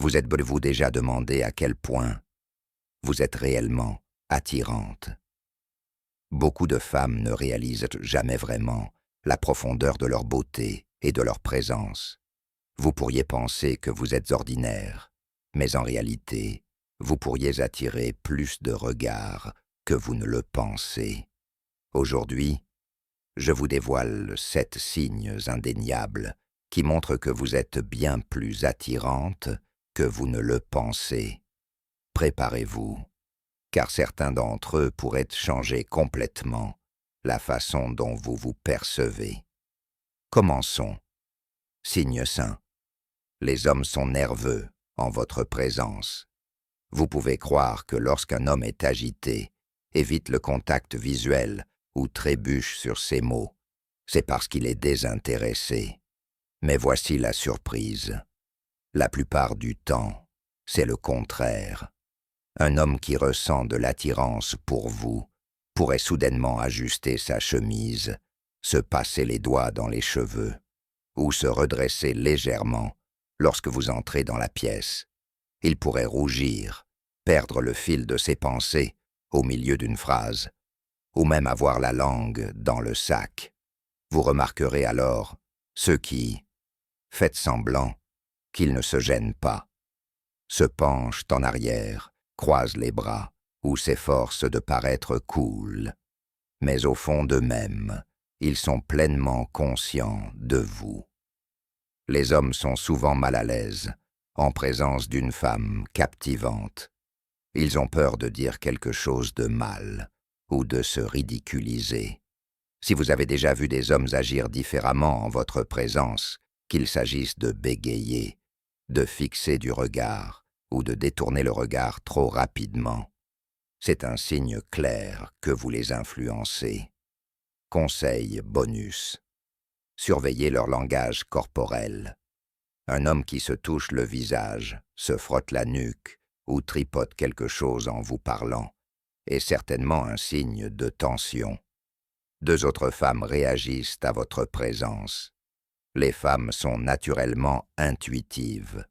Vous êtes-vous déjà demandé à quel point vous êtes réellement attirante? Beaucoup de femmes ne réalisent jamais vraiment la profondeur de leur beauté et de leur présence. Vous pourriez penser que vous êtes ordinaire, mais en réalité, vous pourriez attirer plus de regards que vous ne le pensez. Aujourd'hui, je vous dévoile 7 signes indéniables qui montrent que vous êtes bien plus attirante que vous ne le pensez. Préparez-vous, car certains d'entre eux pourraient changer complètement la façon dont vous vous percevez. Commençons. Signe sain. Les hommes sont nerveux en votre présence. Vous pouvez croire que lorsqu'un homme est agité, évite le contact visuel ou trébuche sur ses mots, c'est parce qu'il est désintéressé. Mais voici la surprise. La plupart du temps, c'est le contraire. Un homme qui ressent de l'attirance pour vous pourrait soudainement ajuster sa chemise, se passer les doigts dans les cheveux, ou se redresser légèrement lorsque vous entrez dans la pièce. Il pourrait rougir, perdre le fil de ses pensées au milieu d'une phrase, ou même avoir la langue dans le sac. Vous remarquerez alors ceux qui, faites semblant qu'ils ne se gênent pas, se penchent en arrière, croisent les bras ou s'efforcent de paraître cool. Mais au fond d'eux-mêmes, ils sont pleinement conscients de vous. Les hommes sont souvent mal à l'aise en présence d'une femme captivante. Ils ont peur de dire quelque chose de mal ou de se ridiculiser. Si vous avez déjà vu des hommes agir différemment en votre présence, qu'il s'agisse de bégayer, de fixer du regard ou de détourner le regard trop rapidement, c'est un signe clair que vous les influencez. Conseil bonus. Surveillez leur langage corporel. Un homme qui se touche le visage, se frotte la nuque ou tripote quelque chose en vous parlant est certainement un signe de tension. 2 autres femmes réagissent à votre présence. Les femmes sont naturellement intuitives.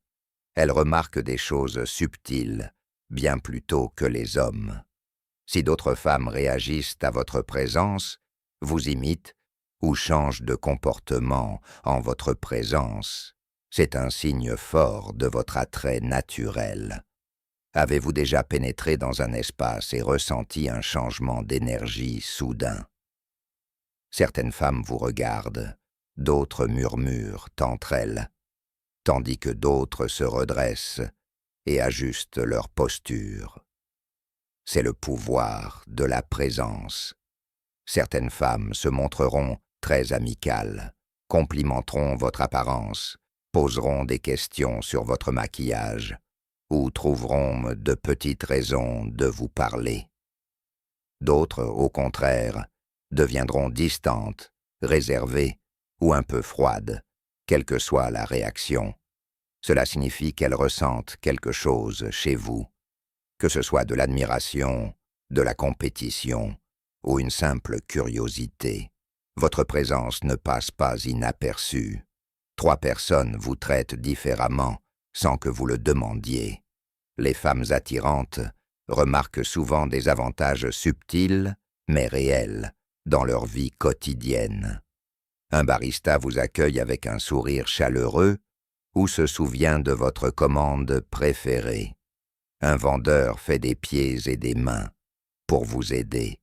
Elles remarquent des choses subtiles, bien plus tôt que les hommes. Si d'autres femmes réagissent à votre présence, vous imitent ou changent de comportement en votre présence, c'est un signe fort de votre attrait naturel. Avez-vous déjà pénétré dans un espace et ressenti un changement d'énergie soudain? Certaines femmes vous regardent, d'autres murmurent entre elles, tandis que d'autres se redressent et ajustent leur posture. C'est le pouvoir de la présence. Certaines femmes se montreront très amicales, complimenteront votre apparence, poseront des questions sur votre maquillage ou trouveront de petites raisons de vous parler. D'autres, au contraire, deviendront distantes, réservées ou un peu froides, quelle que soit la réaction. Cela signifie qu'elles ressentent quelque chose chez vous, que ce soit de l'admiration, de la compétition ou une simple curiosité. Votre présence ne passe pas inaperçue. 3 personnes vous traitent différemment sans que vous le demandiez. Les femmes attirantes remarquent souvent des avantages subtils mais réels dans leur vie quotidienne. Un barista vous accueille avec un sourire chaleureux ou se souvient de votre commande préférée. Un vendeur fait des pieds et des mains pour vous aider.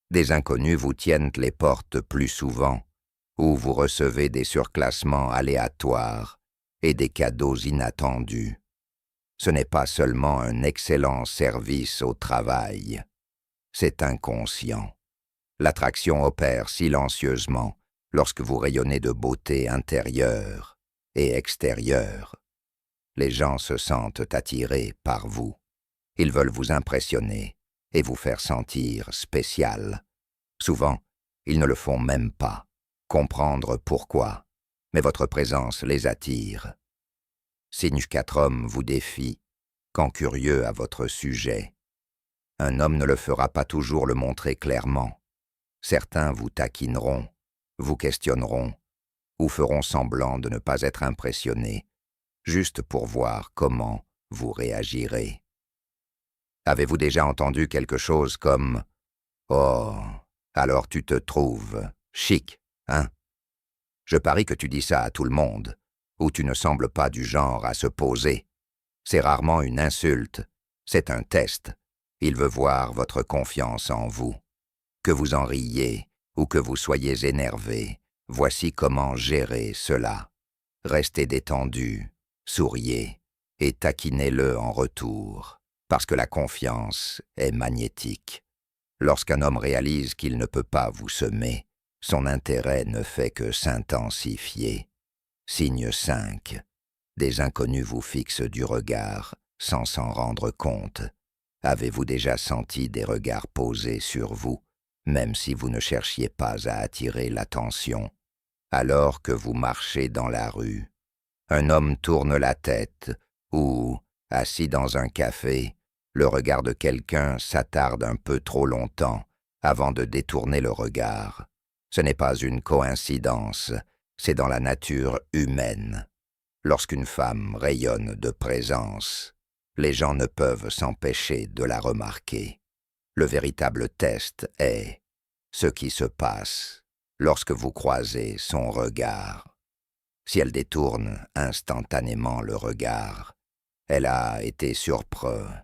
Des inconnus vous tiennent les portes plus souvent, ou vous recevez des surclassements aléatoires et des cadeaux inattendus. Ce n'est pas seulement un excellent service au travail, c'est inconscient. L'attraction opère silencieusement lorsque vous rayonnez de beauté intérieure et extérieure. Les gens se sentent attirés par vous. Ils veulent vous impressionner et vous faire sentir spécial. Souvent, ils ne le font même pas. Comprendre pourquoi, mais votre présence les attire. Signe 4 hommes vous défient, quand curieux à votre sujet. Un homme ne le fera pas toujours le montrer clairement. Certains vous taquineront, vous questionneront, ou feront semblant de ne pas être impressionnés, juste pour voir comment vous réagirez. Avez-vous déjà entendu quelque chose comme « Oh, alors tu te trouves chic, hein ?» Je parie que tu dis ça à tout le monde, ou tu ne sembles pas du genre à se poser. C'est rarement une insulte, c'est un test. Il veut voir votre confiance en vous. Que vous en riez ou que vous soyez énervé, voici comment gérer cela. Restez détendu, souriez et taquinez-le en retour, parce que la confiance est magnétique. Lorsqu'un homme réalise qu'il ne peut pas vous semer, son intérêt ne fait que s'intensifier. Signe 5. Des inconnus vous fixent du regard sans s'en rendre compte. Avez-vous déjà senti des regards posés sur vous, même si vous ne cherchiez pas à attirer l'attention? Alors que vous marchez dans la rue, un homme tourne la tête ou, assis dans un café, le regard de quelqu'un s'attarde un peu trop longtemps avant de détourner le regard. Ce n'est pas une coïncidence, c'est dans la nature humaine. Lorsqu'une femme rayonne de présence, les gens ne peuvent s'empêcher de la remarquer. Le véritable test est ce qui se passe lorsque vous croisez son regard. Si elle détourne instantanément le regard, elle a été surprise